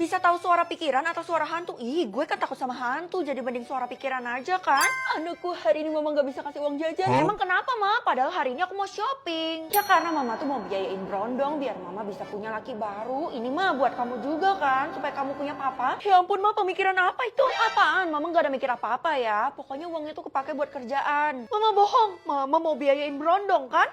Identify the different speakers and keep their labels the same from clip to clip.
Speaker 1: Bisa tahu suara pikiran atau suara hantu? Ih, gue kan takut sama hantu, jadi mending suara pikiran aja kan. Anakku, hari ini mama gak bisa kasih uang jajan. Emang kenapa, Ma? Padahal hari ini aku mau shopping. Ya karena mama tuh mau biayain berondong biar mama bisa punya laki baru. Ini mah buat kamu juga kan, supaya kamu punya papa. Ya ampun, Ma, pemikiran apa itu? Apaan? Mama gak ada mikir apa-apa ya. Pokoknya uangnya tuh kepake buat kerjaan. Mama bohong, mama mau biayain berondong kan?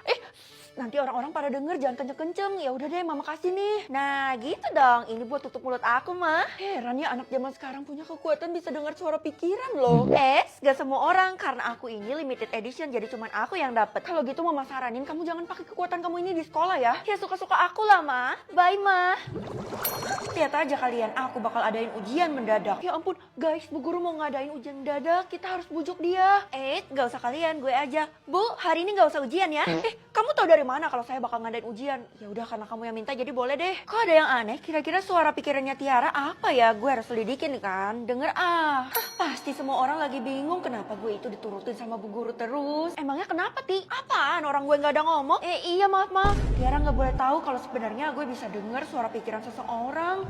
Speaker 1: Nanti orang-orang pada denger, jangan kenceng-kenceng. Ya udah deh, mama kasih nih. Nah, gitu dong. Ini buat tutup mulut aku, mah. Heran ya anak zaman sekarang punya kekuatan bisa dengar suara pikiran loh. Gak semua orang, karena aku ini limited edition, jadi cuman aku yang dapet. Kalau gitu mama saranin kamu jangan pakai kekuatan kamu ini di sekolah ya. Ya suka-suka aku lah, mah. Bye, mah. Lihat aja kalian, aku bakal adain ujian mendadak. Ya ampun, guys, Bu Guru mau ngadain ujian mendadak, kita harus bujuk dia. Gak usah kalian, gue aja. Bu, hari ini gak usah ujian ya. Kamu tahu dari mana kalau saya bakal ngadain ujian? Ya udah, karena kamu yang minta jadi boleh deh. Kok ada yang aneh? Kira-kira suara pikirannya Tiara apa ya? Gue harus lidikin kan. Denger pasti semua orang lagi bingung kenapa gue itu diturutin sama Bu Guru terus. Emangnya kenapa, Ti? Apaan? Orang gue nggak ada ngomong? Iya, maaf. Tiara nggak boleh tahu kalau sebenarnya gue bisa denger suara pikiran seseorang.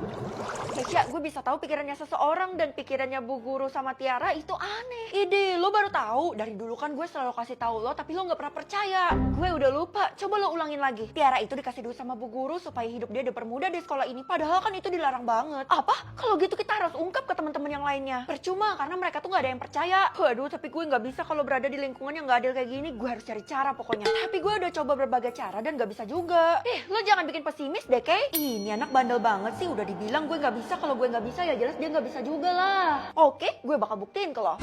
Speaker 1: Keisha, gue bisa tahu pikirannya seseorang dan pikirannya Bu Guru sama Tiara itu aneh. Ide, lo baru tahu? Dari dulu kan gue selalu kasih tahu lo, tapi lo nggak pernah percaya. Gue udah lupa. Coba lo ulangin lagi. Tiara itu dikasih duit sama Bu Guru supaya hidup dia dipermudah di sekolah ini. Padahal kan itu dilarang banget. Apa? Kalau gitu kita harus ungkap ke teman-teman yang lainnya. Percuma karena mereka tuh nggak ada yang percaya. Waduh, tapi gue nggak bisa kalau berada di lingkungan yang nggak adil kayak gini. Gue harus cari cara pokoknya. Tapi gue udah coba berbagai cara dan nggak bisa juga. Lo jangan bikin pesimis deh, Kay. Ini anak bandel banget sih. Udah dibilang gue nggak bisa. Kalau gue nggak bisa ya jelas dia nggak bisa juga lah. Oke, gue bakal buktiin ke lo.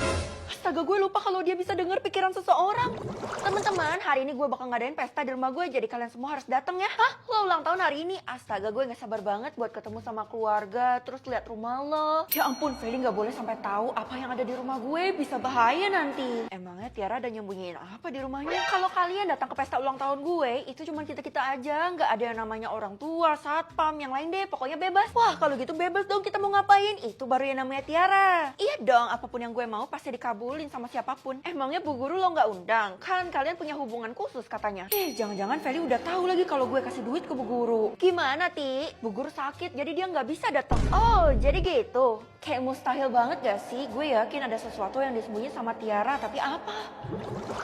Speaker 1: Astaga, gue lupa kalau dia bisa dengar pikiran seseorang. Teman-teman, hari ini gue bakal ngadain pesta di rumah gue, jadi kalian semua harus datang ya. Lo ulang tahun hari ini? Astaga, gue gak sabar banget buat ketemu sama keluarga, terus lihat rumah lo. Ya ampun, Feli gak boleh sampai tahu apa yang ada di rumah gue, bisa bahaya nanti. Emangnya Tiara ada nyembunyiin apa di rumahnya? Kalau kalian datang ke pesta ulang tahun gue, itu cuma kita-kita aja, gak ada yang namanya orang tua, satpam, yang lain deh, pokoknya bebas. Wah, kalau gitu bebas dong kita mau ngapain, itu baru yang namanya Tiara. Iya dong, apapun yang gue mau pasti dikabulin sama siapapun. Emangnya Bu Guru lo nggak undang? Kan kalian punya hubungan khusus katanya. Jangan-jangan Feli udah tahu lagi kalau gue kasih duit ke Bu Guru. Gimana, Ti? Bu Guru sakit jadi dia nggak bisa datang. Oh, jadi gitu. Kayak mustahil banget gak sih? Gue yakin ada sesuatu yang disembunyi sama Tiara, tapi apa?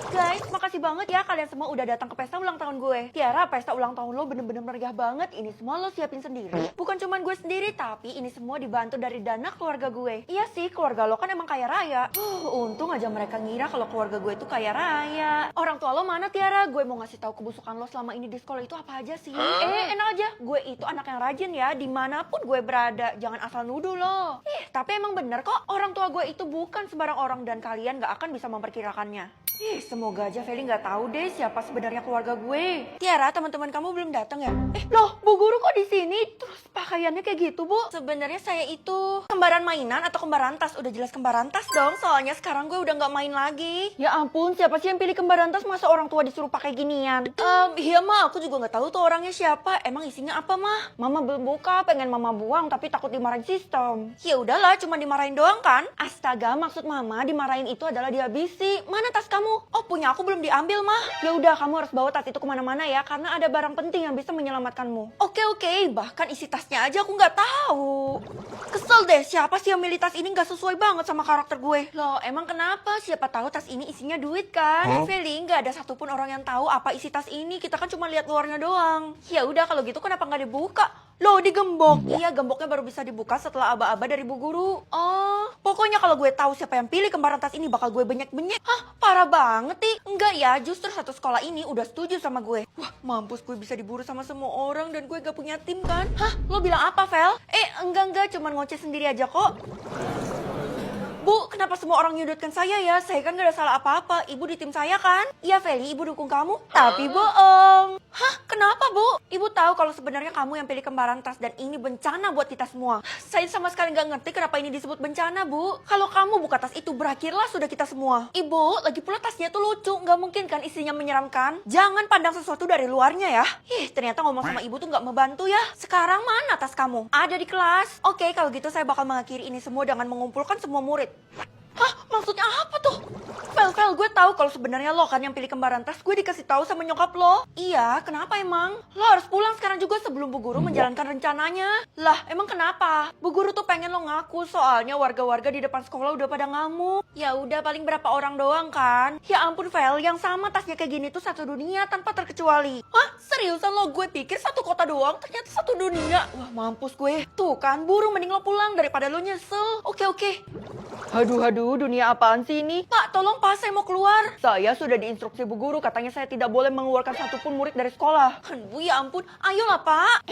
Speaker 1: Guys, makasih banget ya kalian semua udah datang ke pesta ulang tahun gue. Tiara, pesta ulang tahun lo bener-bener meriah banget. Ini semua lo siapin sendiri. Bukan cuman gue sendiri, tapi ini semua dibantu dari dana keluarga gue. Iya sih, keluarga lo kan emang kaya raya. Untung aja mereka ngira kalau keluarga gue itu kaya raya. Orang tua lo mana, Tiara? Gue mau ngasih tahu kebusukan lo selama ini di sekolah itu apa aja sih? Enak aja. Gue itu anak yang rajin ya, dimanapun gue berada. Jangan asal nuduh lo. Tapi emang bener kok, orang tua gue itu bukan sembarang orang dan kalian gak akan bisa memperkirakannya. Semoga aja Feli nggak tahu deh siapa sebenarnya keluarga gue. Tiara, teman-teman kamu belum datang ya? Loh, Bu Guru kok di sini? Terus pakaiannya kayak gitu, Bu? Sebenarnya saya itu kembaran mainan atau kembaran tas? Udah jelas kembaran tas dong, soalnya sekarang gue udah nggak main lagi. Ya ampun, siapa sih yang pilih kembaran tas? Masa orang tua disuruh pakai ginian? Iya mah, aku juga nggak tahu tuh orangnya siapa. Emang isinya apa mah? Mama belum buka, pengen mama buang tapi takut dimarahin sistem. Ya udahlah, cuma dimarahin doang kan? Astaga, maksud mama dimarahin itu adalah dihabisi. Mana tas kamu? Oh, punya aku belum diambil mah. Ya udah, kamu harus bawa tas itu kemana-mana ya, karena ada barang penting yang bisa menyelamatkanmu. Oke, bahkan isi tasnya aja aku nggak tahu. Kesel deh, siapa sih yang milih tas ini nggak sesuai banget sama karakter gue. Loh, emang kenapa? Siapa tahu tas ini isinya duit kan? Feli, nggak ada satupun orang yang tahu apa isi tas ini. Kita kan cuma lihat luarnya doang. Ya udah, kalau gitu kenapa nggak dibuka? Loh, digembok. Iya, gemboknya baru bisa dibuka setelah aba-aba dari Bu Guru. Oh, pokoknya kalau gue tahu siapa yang pilih kembaran tas ini bakal gue benyek-benyek. Parah banget nih. Enggak ya, justru satu sekolah ini udah setuju sama gue. Wah, mampus, gue bisa diburu sama semua orang dan gue gak punya tim kan? Lo bilang apa, Vel? Enggak, cuman ngoceh sendiri aja kok. Bu, kenapa semua orang nyudutkan saya ya? Saya kan gak ada salah apa-apa. Ibu di tim saya kan? Iya, Feli, ibu dukung kamu. Tapi bohong. Kenapa, Bu? Ibu tahu kalau sebenarnya kamu yang pilih kembaran tas dan ini bencana buat kita semua. Saya sama sekali gak ngerti kenapa ini disebut bencana, Bu. Kalau kamu buka tas itu, berakhirlah sudah kita semua. Ibu, lagi pula tasnya tuh lucu. Gak mungkin kan isinya menyeramkan? Jangan pandang sesuatu dari luarnya ya. Ternyata ngomong sama ibu tuh gak membantu ya. Sekarang mana tas kamu? Ada di kelas. Oke, kalau gitu saya bakal mengakhiri ini semua dengan mengumpulkan semua murid. Maksudnya apa tuh? Vel, gue tahu kalau sebenarnya lo kan yang pilih kembaran tes. Gue dikasih tahu sama nyokap lo. Iya, kenapa emang? Lo harus pulang sekarang juga sebelum Bu Guru menjalankan rencananya. Lah, emang kenapa? Bu Guru tuh pengen lo ngaku soalnya warga-warga di depan sekolah udah pada ngamuk. Ya udah paling berapa orang doang kan? Ya ampun Vel, yang sama tasnya kayak gini tuh satu dunia tanpa terkecuali. Hah? Seriusan lo? Gue pikir satu kota doang, ternyata satu dunia. Wah mampus gue. Tuh kan, buru mending lo pulang daripada lo nyesel. Oke. Aduh, dunia apaan sih ini? Pak, tolong Pak, saya mau keluar. Saya sudah diinstruksi Bu Guru, katanya saya tidak boleh mengeluarkan satupun murid dari sekolah. Aduh, ya ampun. Ayolah, Pak.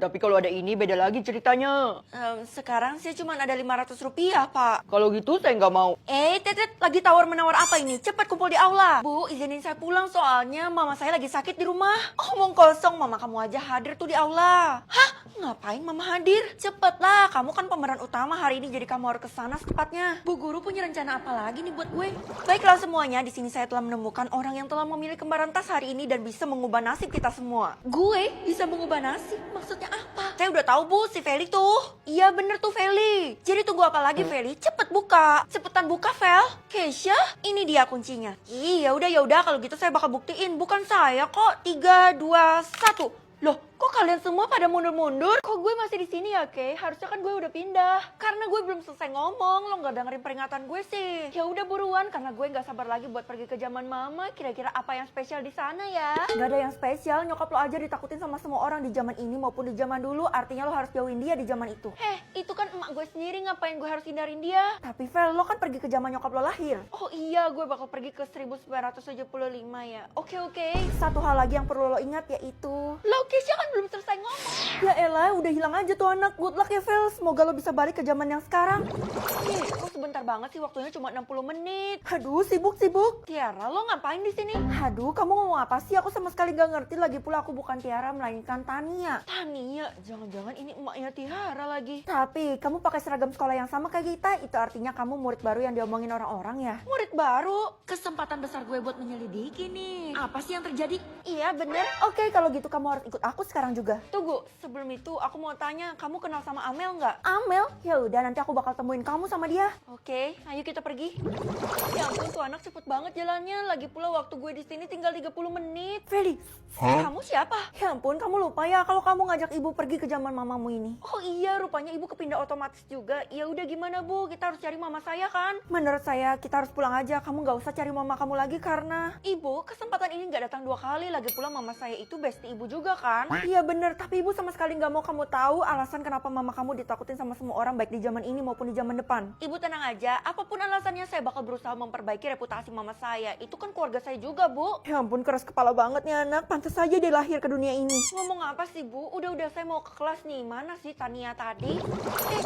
Speaker 1: Tapi kalau ada ini beda lagi ceritanya. Sekarang saya cuma ada 500 rupiah, Pak. Kalau gitu saya nggak mau. Tetet, lagi tawar-menawar apa ini? Cepat kumpul di aula. Bu, izinin saya pulang soalnya mama saya lagi sakit di rumah. Omong kosong, mama kamu aja hadir tuh di aula. Hah? Ngapain mama hadir? Cepetlah, kamu kan pemeran utama hari ini, jadi kamu harus kesana secepatnya. Bu Guru punya rencana apa lagi nih buat gue? Baiklah semuanya, di sini saya telah menemukan orang yang telah memilih kembaran tas hari ini dan bisa mengubah nasib kita semua. Gue bisa mengubah nasib? Maksudnya apa? Saya udah tahu Bu, si Feli tuh. Iya bener tuh Feli. Jadi tunggu apa lagi Feli? Cepet buka. Cepetan buka Vel. Keisha, ini dia kuncinya. Iya udah kalau gitu saya bakal buktiin. Bukan saya kok. 3, 2, 1. Loh, kok kalian semua pada mundur-mundur? Kok gue masih di sini ya, Kay? Harusnya kan gue udah pindah. Karena gue belum selesai ngomong, lo nggak dengerin peringatan gue sih. Ya udah buruan, karena gue nggak sabar lagi buat pergi ke zaman mama. Kira-kira apa yang spesial di sana ya? Gak ada yang spesial, nyokap lo aja ditakutin sama semua orang di zaman ini maupun di zaman dulu. Artinya lo harus jauhin dia di zaman itu. Itu kan emak gue sendiri, ngapain gue harus hindarin dia? Tapi Vel, lo kan pergi ke zaman nyokap lo lahir. Oh iya, gue bakal pergi ke 1975 ya. Oke. Satu hal lagi yang perlu lo ingat yaitu lo Keisha kan belum selesai ngomong. Ya elah, udah hilang aja tuh anak. Good luck ya Vel, semoga lo bisa balik ke zaman yang sekarang. Kok sebentar banget sih, waktunya cuma 60 menit. Aduh, sibuk. Tiara, lo ngapain di sini? Aduh, kamu ngomong apa sih? Aku sama sekali gak ngerti. Lagi pula aku bukan Tiara, melainkan Tania. Tania? Jangan-jangan ini emaknya Tiara lagi. Tapi, kamu pakai seragam sekolah yang sama kayak kita. Itu artinya kamu murid baru yang diomongin orang-orang ya? Murid baru? Kesempatan besar gue buat menyelidiki nih. Apa sih yang terjadi? Iya, bener. Oke, kalau gitu kamu harus ikut aku sekarang juga. Tunggu, sebelum itu aku mau tanya, kamu kenal sama Amel nggak? Amel? Ya udah, nanti aku bakal temuin kamu sama dia. Oke, ayo kita pergi. Ya ampun, tuh anak cepet banget jalannya. Lagi pula waktu gue di sini tinggal 30 menit. Felix, kamu siapa? Ya ampun, kamu lupa ya kalau kamu ngajak ibu pergi ke zaman mamamu ini. Oh iya, rupanya ibu kepindah otomatis juga. Ya udah gimana Bu, kita harus cari mama saya kan? Menurut saya kita harus pulang aja. Kamu nggak usah cari mama kamu lagi karena ibu, kesempatan ini nggak datang 2 kali. Lagi pula mama saya itu bestie ibu juga kan? Iya bener, tapi ibu sama sekali nggak mau kamu tahu alasan kenapa mama kamu ditakutin sama semua orang baik di zaman ini maupun di zaman depan. Ibu tenang aja, apapun alasannya saya bakal berusaha memperbaiki reputasi mama saya. Itu kan keluarga saya juga Bu. Ya ampun, keras kepala banget nih anak. Pantes saja dia lahir ke dunia ini. Ngomong apa sih Bu? Udah saya mau ke kelas nih. Mana sih Tania tadi?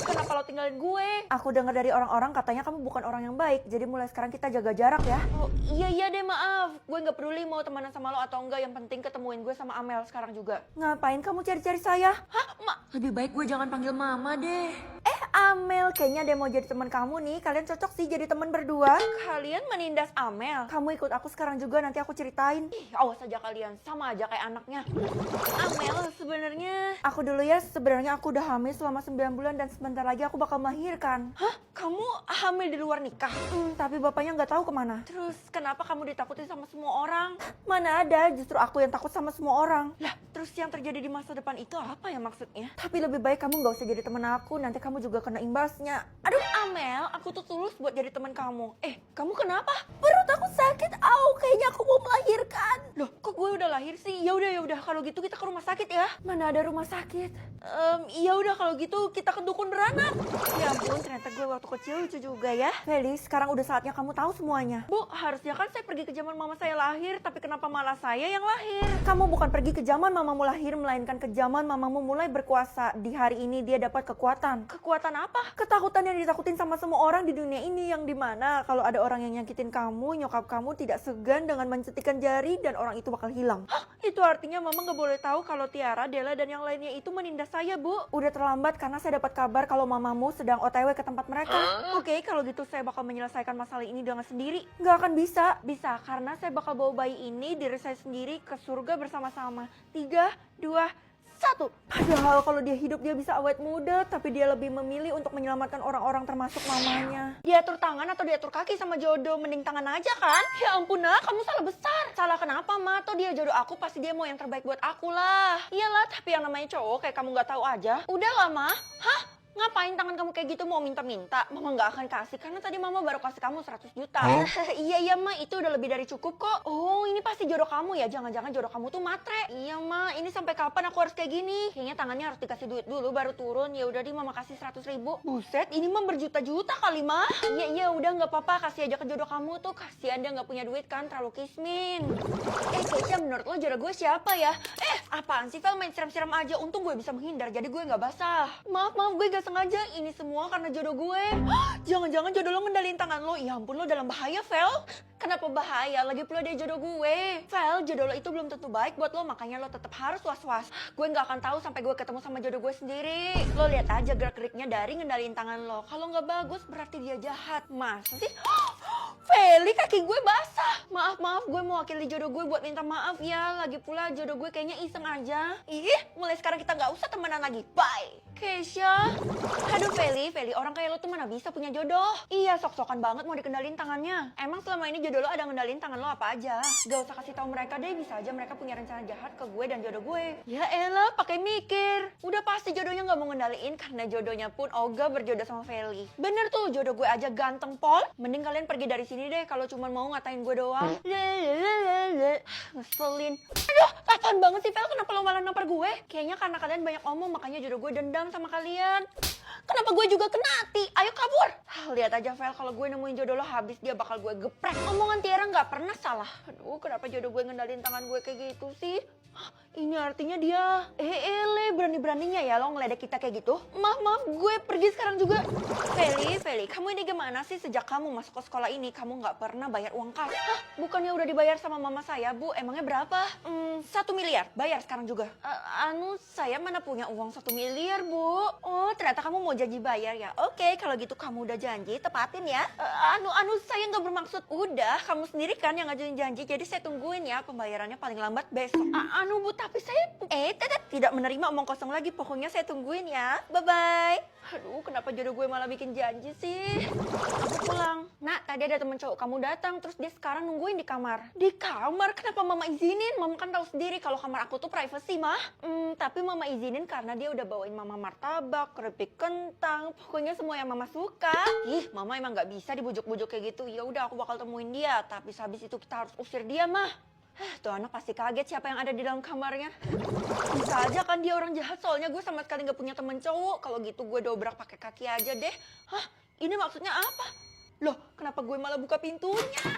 Speaker 1: Kenapa lo tinggalin gue? Aku dengar dari orang-orang katanya kamu bukan orang yang baik. Jadi mulai sekarang kita jaga jarak ya. Oh iya deh, maaf. Gue nggak peduli mau temenan sama lo atau enggak. Yang penting ketemuin gue sama Amel sekarang juga. Ngapain kamu cari-cari saya? Hah, Mak? Lebih baik gue jangan panggil mama deh. Amel, kayaknya dia mau jadi teman kamu nih. Kalian cocok sih jadi teman berdua. Kalian menindas Amel? Kamu ikut aku sekarang juga, nanti aku ceritain. Awas aja kalian, sama aja kayak anaknya. Amel, sebenarnya aku dulu ya, sebenarnya aku udah hamil selama 9 bulan dan sebentar lagi aku bakal melahirkan. Hah? Kamu hamil di luar nikah? Tapi bapaknya nggak tahu kemana. Terus kenapa kamu ditakutin sama semua orang? Mana ada, justru aku yang takut sama semua orang. Lah, terus yang terjadi di masa depan itu apa ya maksudnya? Tapi lebih baik kamu nggak usah jadi teman aku, nanti kamu juga kena imbasnya. Aduh Amel, aku tuh tulus buat jadi teman kamu. Kamu kenapa? Perut aku sakit. Kayaknya aku mau melahirkan. Loh, kok gue udah lahir sih? Ya udah kalau gitu kita ke rumah sakit ya. Mana ada rumah sakit? Ya udah kalau gitu kita ke dukun beranak. Ya ampun, ternyata gue waktu kecil lucu juga ya. Felis, sekarang udah saatnya kamu tahu semuanya. Bu, harusnya kan saya pergi ke zaman mama saya lahir, tapi kenapa malah saya yang lahir? Kamu bukan pergi ke zaman mamamu lahir, melainkan ke zaman mamamu mulai berkuasa. Di hari ini dia dapat kekuatan. Kekuatan apa? Ketakutan yang ditakutin sama semua orang di dunia ini, yang dimana kalau ada orang yang nyakitin kamu, nyokap kamu tidak segan dengan mencetikkan jari dan orang itu bakal hilang. Hah? Itu artinya mama gak boleh tahu kalau Tiara, Della dan yang lainnya itu menindas saya, Bu. Udah terlambat karena saya dapat kabar kalau mamamu sedang OTW ke tempat mereka. Oke, kalau gitu saya bakal menyelesaikan masalah ini dengan sendiri. Gak akan bisa. Bisa, karena saya bakal bawa bayi ini, diri saya sendiri, ke surga bersama-sama. 3, 2, satu. Padahal kalau dia hidup dia bisa awet muda, tapi dia lebih memilih untuk menyelamatkan orang-orang termasuk mamanya. Dia atur tangan atau dia atur kaki sama jodoh, mending tangan aja kan? Ya ampun nak, kamu salah besar. Salah kenapa ma? Tuh dia jodoh aku, pasti dia mau yang terbaik buat aku lah. Iyalah, tapi yang namanya cowok kayak kamu nggak tahu aja. Udahlah ma. Hah? Ngapain tangan kamu kayak gitu mau minta-minta? Mama nggak akan kasih karena tadi mama baru kasih kamu 100 juta. Iya ma, itu udah lebih dari cukup kok. Oh, ini pasti jodoh kamu ya? Jangan-jangan jodoh kamu tuh matre. Iya ma, ini sampai kapan aku harus kayak gini? Kayaknya tangannya harus dikasih duit dulu baru turun. Ya udah di mama kasih 100 ribu. Buset, ini mah berjuta-juta kali ma. Iya udah nggak apa-apa, kasih aja ke jodoh kamu tuh. Kasihan dia nggak punya duit kan, terlalu kismin. Keisha, menurut lo jodoh gue siapa ya? Apaan sih Vel, main siram-siram aja. Untung gue bisa menghindar jadi gue nggak basah. Maaf gue gak sengaja, ini semua karena jodoh gue. Jangan-jangan jodoh lo ngendalin tangan lo. Ya ampun, lo dalam bahaya Vel. Kenapa bahaya? Lagi pula dia jodoh gue. Vel, jodoh lo itu belum tentu baik buat lo, makanya lo tetap harus was-was. Gue gak akan tahu sampai gue ketemu sama jodoh gue sendiri. Lo lihat aja gerak-geriknya dari ngendalin tangan lo. Kalau nggak bagus berarti dia jahat. Masa sih? Feli, kaki gue basah. Maaf, gue mewakili jodoh gue buat minta maaf ya. Lagi pula jodoh gue kayaknya iseng aja. Ih, mulai sekarang kita nggak usah temenan lagi. Bye. Keisha. Aduh Feli, orang kayak lo tuh mana bisa punya jodoh? Iya, sok-sokan banget mau dikendalin tangannya. Emang selama ini jodoh lo ada ngendalin tangan lo apa aja? Gak usah kasih tahu mereka deh, bisa aja mereka punya rencana jahat ke gue dan jodoh gue. Ya elah, pakai mikir. Udah pasti jodohnya nggak mau ngendaliin karena jodohnya pun ogah berjodoh sama Feli. Bener tuh, jodoh gue aja ganteng pol. Mending kalian pergi dari sini deh kalau cuma mau ngatain gue doang. Ngeselin. Aduh, apaan banget sih Fel? Kenapa lo malah nampar gue? Kayaknya karena kalian banyak omong makanya jodoh gue dendam sama kalian. Kenapa gue juga kena hati? Ayo kabur. Lihat aja Vel, kalau gue nemuin jodoh lo habis dia bakal gue geprek. Omongan Tiara nggak pernah salah. Aduh, kenapa jodoh gue ngendalin tangan gue kayak gitu sih? Ini artinya dia berani-beraninya ya lo ngeledek kita kayak gitu. Maaf, gue pergi sekarang juga. Feli, kamu ini gimana sih? Sejak kamu masuk ke sekolah ini kamu nggak pernah bayar uang kas. Bukannya udah dibayar sama mama saya, Bu? Emangnya berapa? 1 miliar, bayar sekarang juga. Saya mana punya uang 1 miliar, Bu? Oh, ternyata kamu mau janji bayar ya? Oke, kalau gitu kamu udah janji, tepatin ya. Saya nggak bermaksud. Udah, kamu sendiri kan yang ngajuin janji, jadi saya tungguin ya. Pembayarannya paling lambat besok. Bu, tapi saya tidak menerima omong kosong lagi. Pokoknya saya tungguin ya. Bye-bye. Aduh, kenapa jodoh gue malah bikin janji sih? Aku pulang. Nak, tadi ada temen cowok kamu datang, terus dia sekarang nungguin di kamar. Di kamar? Kenapa mama izinin? Mama kan tahu sendiri kalau kamar aku tuh privacy, mah. Tapi mama izinin karena dia udah bawain mama martabak, keripik kentang, pokoknya semua yang mama suka. Ih, mama emang nggak bisa dibujuk-bujuk kayak gitu. Ya udah, aku bakal temuin dia. Tapi habis itu kita harus usir dia, mah. Tuh anak pasti kaget siapa yang ada di dalam kamarnya. Bisa aja kan dia orang jahat, soalnya gue sama sekali gak punya temen cowok. Kalau gitu gue dobrak pakai kaki aja deh. Ini maksudnya apa? Loh, kenapa gue malah buka pintunya?